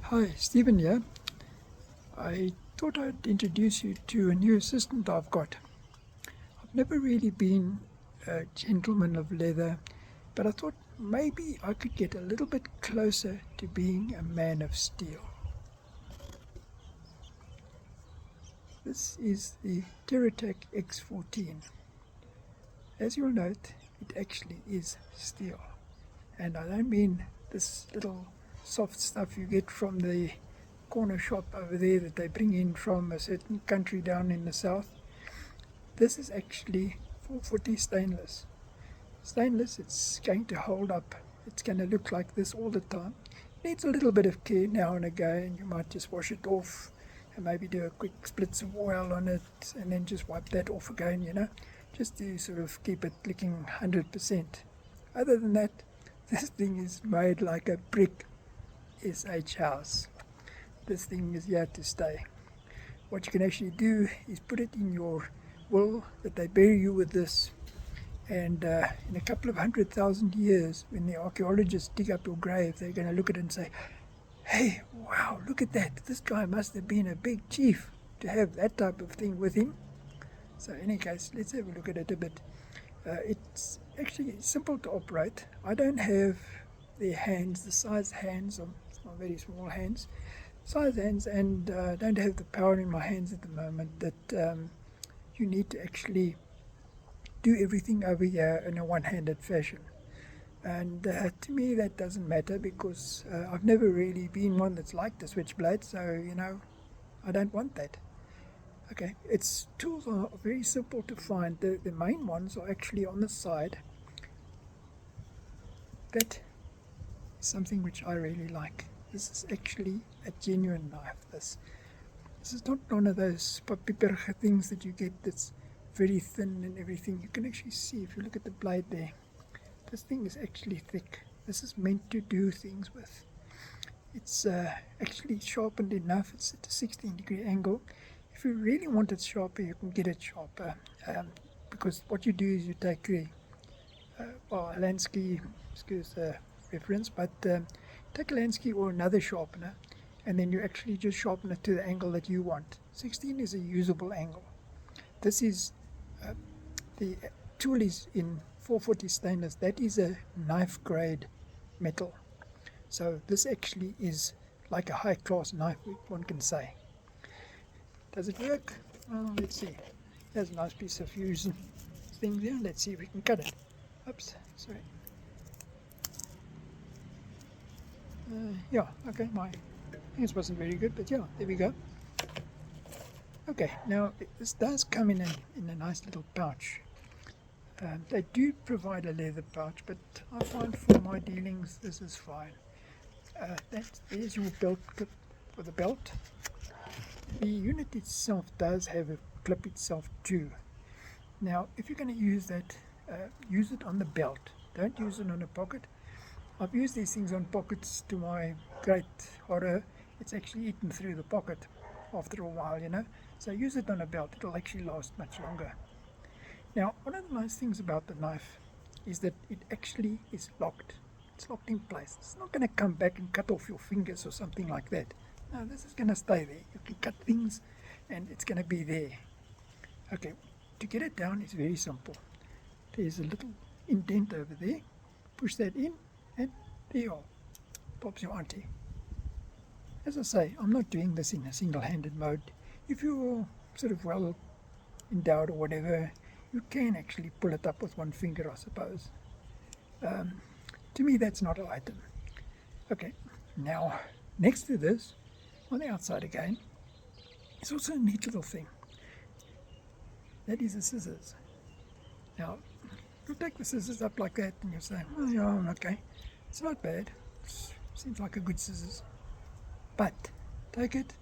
Hi, Stephen here. I thought I'd introduce you to a new assistant I've got. I've never really been a gentleman of leather, but I thought maybe I could get a little bit closer to being a man of steel. This is the TerraTac X14. As you'll note, it actually is steel. And I don't mean this little soft stuff you get from the corner shop over there that they bring in from a certain country down in the south. This is actually 440 stainless. Stainless, it's going to hold up. It's going to look like this all the time. Needs a little bit of care now and again. You might just wash it off and maybe do a quick splitz of oil on it and then just wipe that off again, just to sort of keep it looking 100%. Other than that, this thing is made like a brick SH house. This thing is here to stay. What you can actually do is put it in your will that they bury you with this, and in a couple of 100,000 years, when the archaeologists dig up your grave, they're going to look at it and say, hey, wow, look at that, this guy must have been a big chief to have that type of thing with him. So in any case, let's have a look at it a bit. It's actually simple to operate. I don't have the hands, the size hands, my very small hands, size hands, and don't have the power in my hands at the moment that you need to actually do everything over here in a one-handed fashion. And to me that doesn't matter, because I've never really been one that's liked the switchblade, so I don't want that. Okay, its tools are very simple to find. The main ones are actually on the side. That is something which I really like. This is actually a genuine knife. This is not one of those papiperige things that you get that's very thin and everything. You can actually see, if you look at the blade there, this thing is actually thick. This is meant to do things with. It's actually sharpened enough. It's at a 16-degree angle. If you really want it sharper, you can get it sharper, because what you do is you take a Lansky, excuse the reference, but take a Lansky or another sharpener, and then you actually just sharpen it to the angle that you want. 16 is a usable angle. This is the tool is in 440 stainless. That is a knife grade metal. So this actually is like a high class knife, one can say. Does it work? Well, let's see. There's a nice piece of fusion thing there. Let's see if we can cut it. Oops, sorry. Yeah, okay, my fingers wasn't very good, but yeah, there we go. Okay, now this does come in a nice little pouch. They do provide a leather pouch, but I find for my dealings this is fine. There's your belt clip for the belt. The unit itself does have a clip itself too. Now, if you're going to use that, use it on the belt. Don't use it on a pocket. I've used these things on pockets to my great horror. It's actually eaten through the pocket after a while, So use it on a belt. It'll actually last much longer. Now, one of the nice things about the knife is that it actually is locked. It's locked in place. It's not going to come back and cut off your fingers or something like that. No, this is going to stay there. You can cut things and it's going to be there. Okay, to get it down is very simple. There's a little indent over there. Push that in and there you are. Pops your auntie. As I say, I'm not doing this in a single-handed mode. If you're sort of well endowed or whatever, you can actually pull it up with one finger, I suppose. To me, that's not an item. Okay, now next to this, on the outside again, it's also a neat little thing. That is the scissors. Now, you'll take the scissors up like that and you'll say, oh yeah, okay, it's not bad. Seems like a good scissors. But take it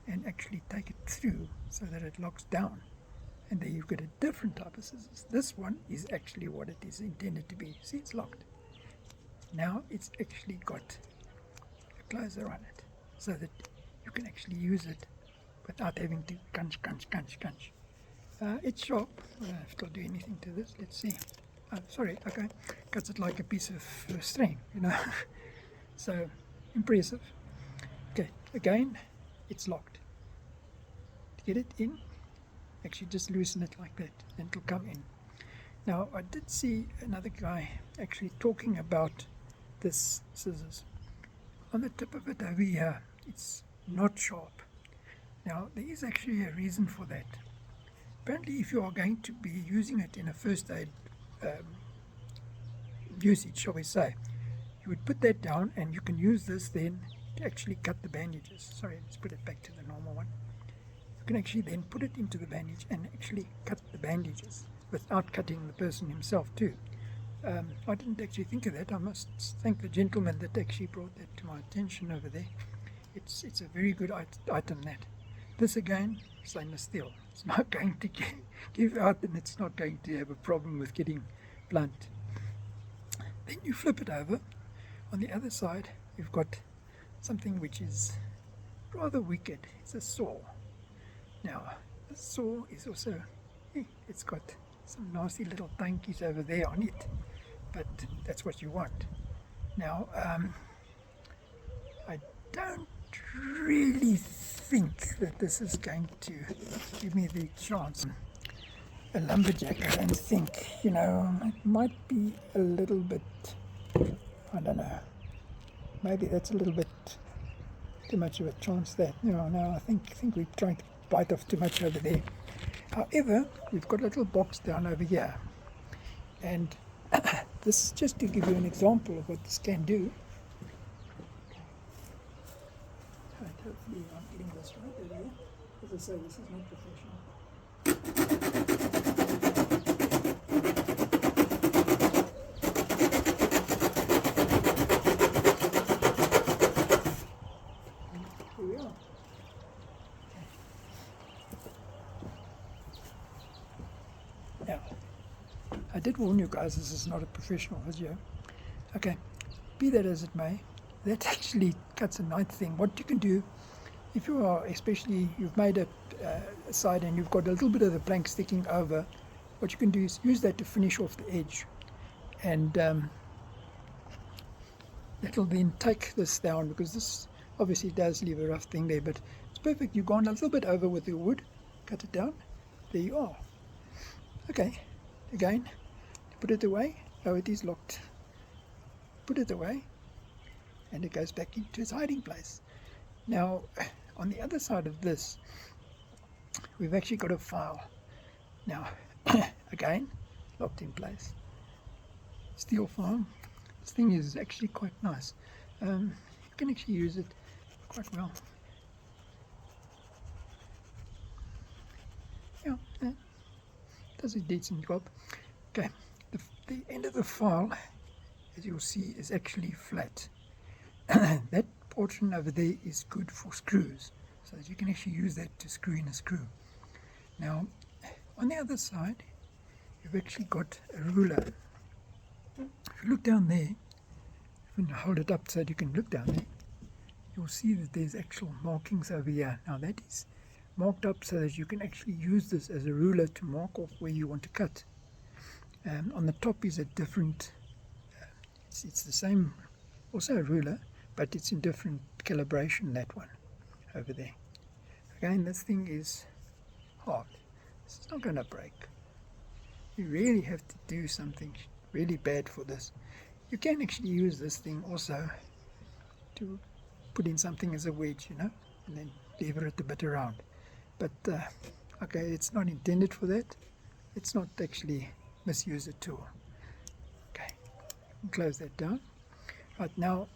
and actually take it through so that it locks down. And then you've got a different type of scissors. This one is actually what it is intended to be. See, it's locked. Now it's actually got a closer on it, so that you can actually use it without having to crunch. It's sharp. I don't have to do anything to this. Let's see. Sorry, okay. Cuts it like a piece of string, So impressive. again, it's locked. To get it in, actually just loosen it like that and it'll come in. Now I did see another guy actually talking about this scissors. On the tip of it over here, it's not sharp. Now there is actually a reason for that. Apparently if you are going to be using it in a first aid usage, shall we say, you would put that down and you can use this then to actually cut the bandages. Sorry, let's put it back to the normal one. You can actually then put it into the bandage and actually cut the bandages without cutting the person himself too. I didn't actually think of that. I must thank the gentleman that actually brought that to my attention over there. It's a very good item, that. This again, stainless steel. It's not going to give out and it's not going to have a problem with getting blunt. Then you flip it over. On the other side you've got something which is rather wicked. It's a saw. Now this saw is also, it's got some nasty little tankies over there on it, but that's what you want. Now I don't really think that this is going to give me the chance. A lumberjack, I don't think, it might be a little bit, I don't know, maybe that's a little bit too much of a chance that, no, I think we're trying to bite off too much over there. However, we've got a little box down over here, and this is just to give you an example of what this can do. Right, hopefully I'm getting this right over here. As I say, this is not professional. Here we are. Now, I did warn you guys, this is not a professional video. Okay, be that as it may, that actually cuts a nice thing. What you can do, if you are, especially you've made a side and you've got a little bit of the plank sticking over, what you can do is use that to finish off the edge, and that'll then take this down, because this obviously does leave a rough thing there, but it's perfect. You've gone a little bit over with your wood, cut it down, there you are. Okay, again, put it away. Oh, it is locked. Put it away and it goes back into its hiding place. Now on the other side of this we've actually got a file. Now again, locked in place. Steel file. This thing is actually quite nice. You can actually use it quite well. Yeah, does a decent job. Okay, the end of the file, as you'll see, is actually flat. That portion over there is good for screws, so that you can actually use that to screw in a screw. Now on the other side you've actually got a ruler. If you look down there, if you hold it up so that you can look down there, you'll see that there's actual markings over here. Now that is marked up so that you can actually use this as a ruler to mark off where you want to cut. On the top is a different, it's the same, also a ruler, but it's in different calibration, that one over there. Again, this thing is hard. This is not going to break. You really have to do something really bad for this. You can actually use this thing also to put in something as a wedge, and then lever it a bit around. But okay, it's not intended for that. Let's not actually misuse the tool. Okay, close that down. Right, now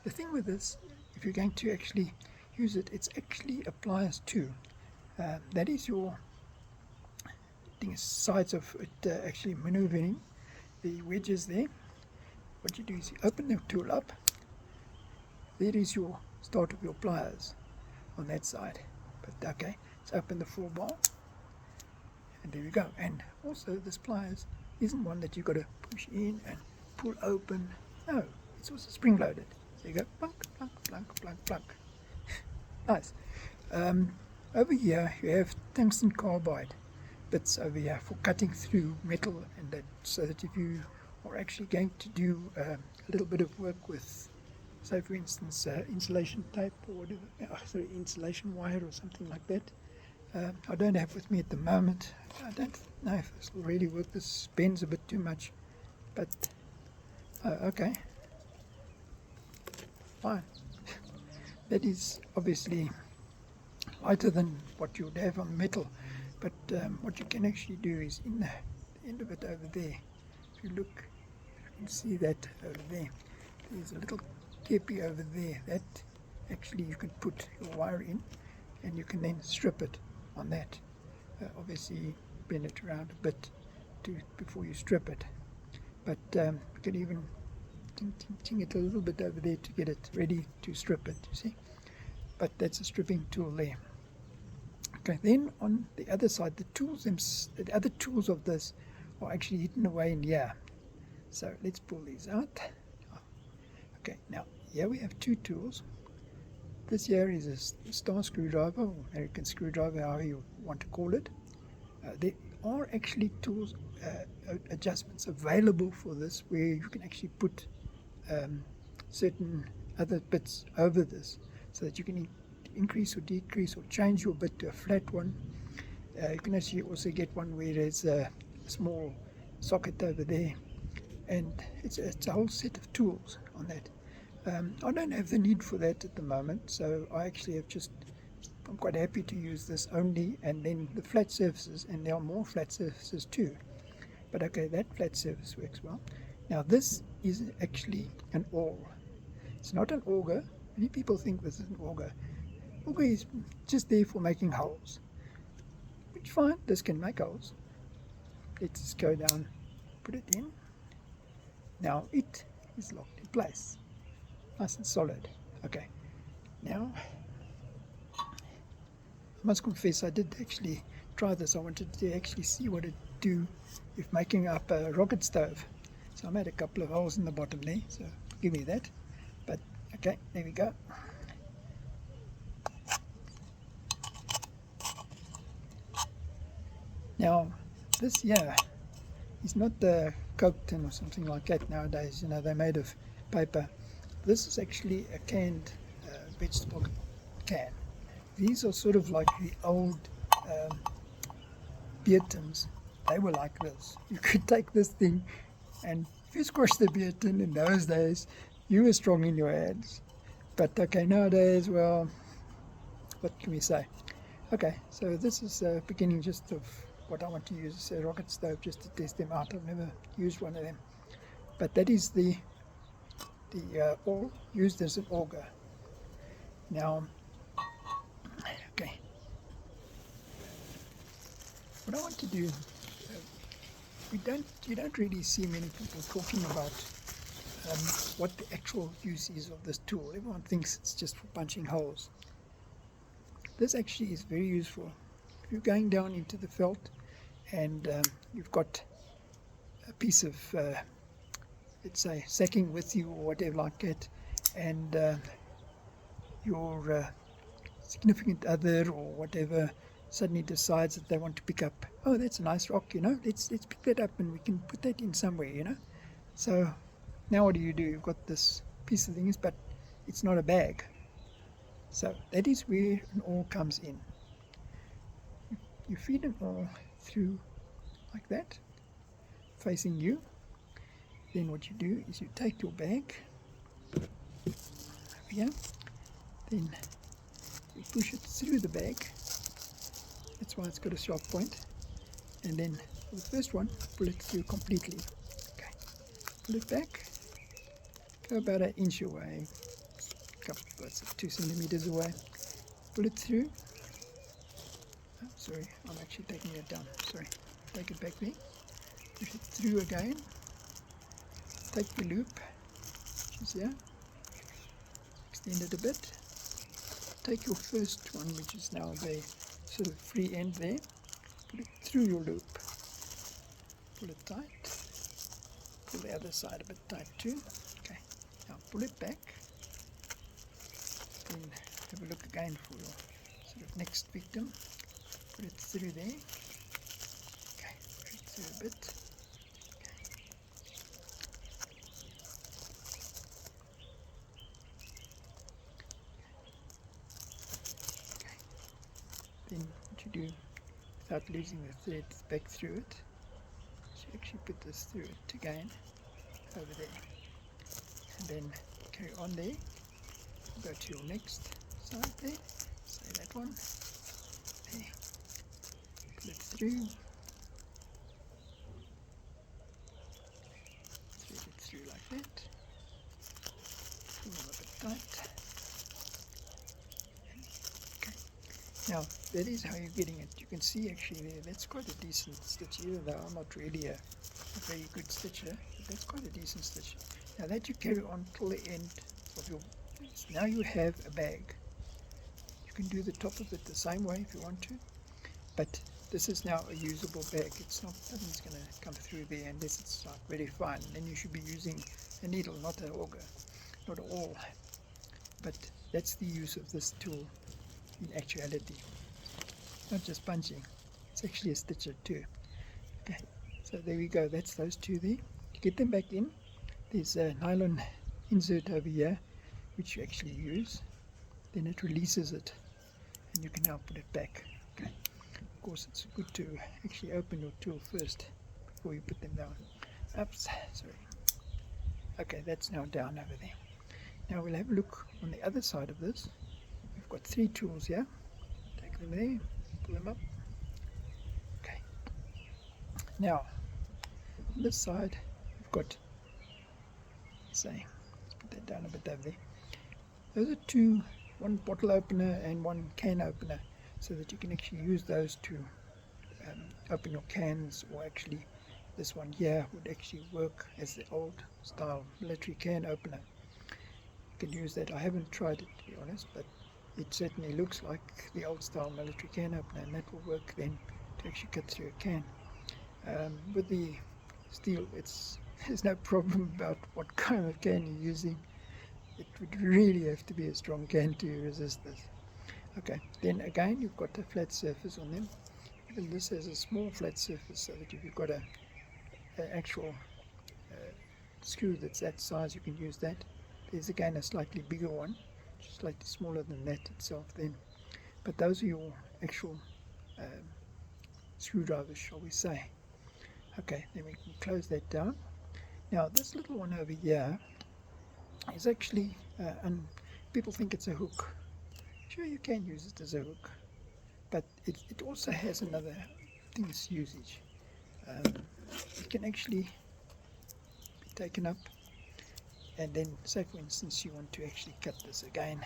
the thing with this, if you're going to actually use it, it's actually applies too. That is your sides of it actually maneuvering the wedges there. What you do is you open the tool up. There is your start of your pliers on that side. But okay, let's open the full bar, and there we go. And also this pliers isn't one that you've got to push in and pull open. No, it's also spring loaded. So you go plunk, plunk, plunk, plunk, plunk. Nice. Over here you have tungsten carbide bits over here for cutting through metal, and that, so that if you are actually going to do a little bit of work with say for instance insulation tape or whatever, sorry, insulation wire or something like that. I don't have with me at the moment. I don't know if this will really work. This bends a bit too much, but okay, fine. That is obviously lighter than what you would have on metal, but what you can actually do is in the end of it over there, if you look, you can see that over there, there's a little kepi over there that actually you can put your wire in, and you can then strip it on that. Obviously bend it around a bit before you strip it, but you can even ting it a little bit over there to get it ready to strip it, you see. But that's a stripping tool there. Okay, then on the other side, the other tools of this are actually hidden away in here. So let's pull these out. Okay, now here we have two tools. This here is a star screwdriver, or American screwdriver, however you want to call it. There are actually tools, adjustments available for this, where you can actually put certain other bits over this, so that you can increase or decrease or change your bit to a flat one. You can actually also get one where there's a small socket over there, and it's a whole set of tools on that. I don't have the need for that at the moment, so I actually I'm quite happy to use this only, and then the flat surfaces, and there are more flat surfaces too. But okay, that flat surface works well. Now this is actually an awl. It's not an auger. Many people think this is an auger. Auger is just there for making holes, which fine, this can make holes. Let's just go down, put it in. Now it is locked in place, nice and solid. Okay, now I must confess I did actually try this. I wanted to actually see what it do if making up a rocket stove. So I made a couple of holes in the bottom there, so give me that. But okay, there we go. Now this here is not the Coke tin or something like that nowadays. You know, they're made of paper. This is actually a canned vegetable can. These are sort of like the old beer tins. They were like this. You could take this thing, and if you squash the beer tin in those days, you were strong in your hands. But okay, nowadays, well, what can we say? Okay, so this is a beginning just of what I want to use as a rocket stove, just to test them out. I've never used one of them. But that is the awl used as an auger. Now, okay, what I want to do, you don't really see many people talking about what the actual use is of this tool. Everyone thinks it's just for punching holes. This actually is very useful. If you're going down into the veld and you've got a piece of, let's say, sacking with you or whatever like that, and your significant other or whatever suddenly decides that they want to pick up, oh, that's a nice rock, you know, let's pick that up and we can put that in somewhere, you know. So now what do? You've got this piece of things, but it's not a bag. So that is where an awl comes in. You feed an awl through like that, facing you. Then what you do is you take your bag over here, then you push it through the bag. That's why it's got a sharp point. And then for the first one, pull it through completely. Okay, pull it back, go about 1 inch away, that's 2 centimeters away. Pull it through. Oh, sorry, I'm actually taking it down. Sorry, take it back there. Push it through again. Take the loop, which is here. Extend it a bit. Take your first one, which is now the sort of free end there. Put it through your loop. Pull it tight. Pull the other side a bit tight too. Okay, now pull it back. Then have a look again for your sort of next victim. Put it through there. Okay, push it through a bit. do without losing the threads back through it. So you actually put this through it again over there, and then carry on there. Go to your next side there, say that one, there, pull it through, thread it through like that, pull it a bit tight. Okay. Now that is how you're getting it. You can see actually there, that's quite a decent stitch, even though I'm not really a very good stitcher, but that's quite a decent stitch. Now that you carry on till the end of your, now you have a bag. You can do the top of it the same way if you want to, but this is now a usable bag. It's not, nothing's going to come through there unless it's like very fine. Then you should be using a needle, not an auger, not all. But that's the use of this tool in actuality. Not just punching, it's actually a stitcher too. Okay, so there we go. That's those two there. To get them back in, there's a nylon insert over here which you actually use. Then it releases it, and you can now put it back. Okay. Of course, it's good to actually open your tool first before you put them down. Oops, sorry. Okay, that's now down over there. Now we'll have a look on the other side of this. We've got 3 tools here. Take them there, pull them up. Okay. Now, on this side, we've got, say, let's put that down a bit over there. Those are 2, one bottle opener and one can opener, so that you can actually use those to open your cans, or actually this one here would actually work as the old style military can opener. You can use that. I haven't tried it to be honest, but it certainly looks like the old style military can opener, and that will work then to actually cut through a can. With the steel, there's no problem about what kind of can you're using. It would really have to be a strong can to resist this. Okay, then again you've got a flat surface on them. Even this has a small flat surface, so that if you've got an actual screw that's that size, you can use that. There's again a slightly bigger one, slightly smaller than that itself then. But those are your actual screwdrivers, shall we say. Okay, then we can close that down. Now this little one over here is actually, and people think it's a hook. Sure, you can use it as a hook, but it also has another thing's usage. It can actually be taken up, and then say for instance you want to actually cut this again,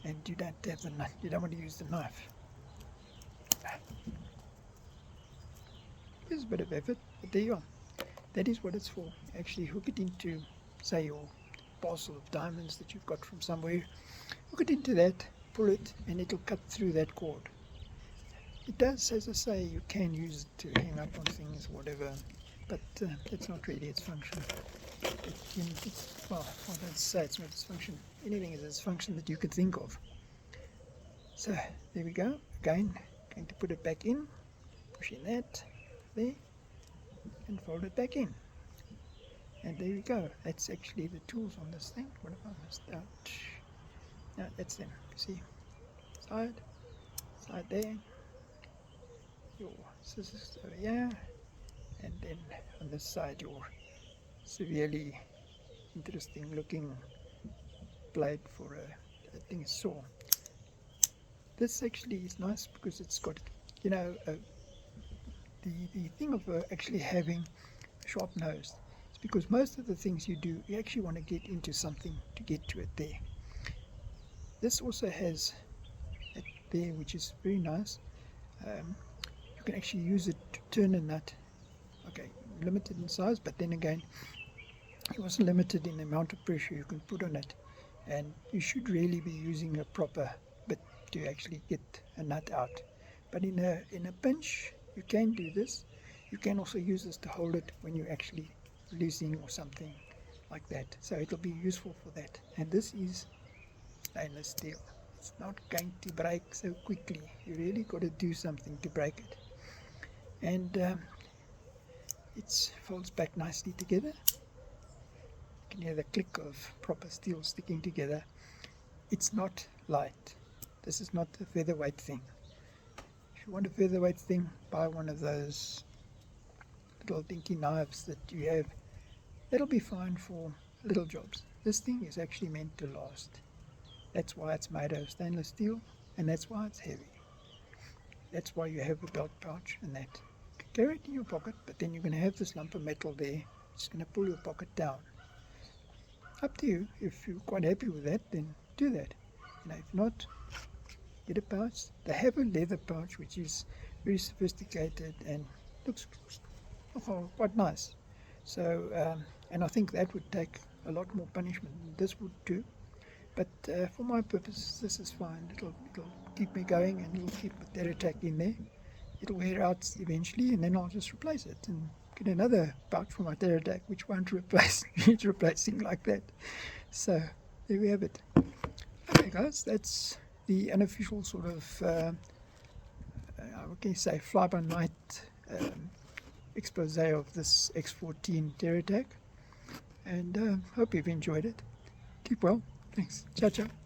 and you don't have the knife, you don't want to use the knife. There's a bit of effort, but there you are. That is what it's for. Actually hook it into, say, your parcel of diamonds that you've got from somewhere. Hook it into that, pull it, and it'll cut through that cord. It does, as I say, you can use it to hang up on things, whatever, but that's not really its function. Well, I don't say it's not its function. Anything is its function that you could think of. So there we go. Again, going to put it back in, push in that, there, and fold it back in. And there we go. That's actually the tools on this thing. What have I missed out? No, that's them. See, side there. Your scissors over here, and then on this side your severely interesting looking blade for a thing saw. This actually is nice because it's got, you know, the thing of actually having a sharp nose. It's because most of the things you do, you actually want to get into something to get to it there. This also has it there, which is very nice. You can actually use it to turn a nut. Okay, limited in size, but then again, it wasn't limited in the amount of pressure you can put on it, and you should really be using a proper bit to actually get a nut out. But in a pinch, you can do this. You can also use this to hold it when you're actually losing or something like that. So it'll be useful for that. And this is stainless steel. It's not going to break so quickly. You really got to do something to break it. And it folds back nicely together. You can hear the click of proper steel sticking together. It's not light. This is not a featherweight thing. If you want a featherweight thing, buy one of those little dinky knives that you have. That'll be fine for little jobs. This thing is actually meant to last. That's why it's made of stainless steel, and that's why it's heavy. That's why you have a belt pouch and that. You can carry it in your pocket, but then you're going to have this lump of metal there. It's going to pull your pocket down. Up to you. If you're quite happy with that, then do that. If not, get a pouch. They have a leather pouch which is very sophisticated and looks quite nice. So, and I think that would take a lot more punishment than this would too. But for my purpose, this is fine. It'll keep me going, and it'll keep the TerraTac in there. It'll wear out eventually, and then I'll just replace it and get another pouch for my TerraTac, which won't need replacing like that. So there we have it. Okay, guys, that's the unofficial sort of, what can you say, fly-by-night expose of this X14 TerraTac. And hope you've enjoyed it. Keep well. Thanks. Ciao, ciao.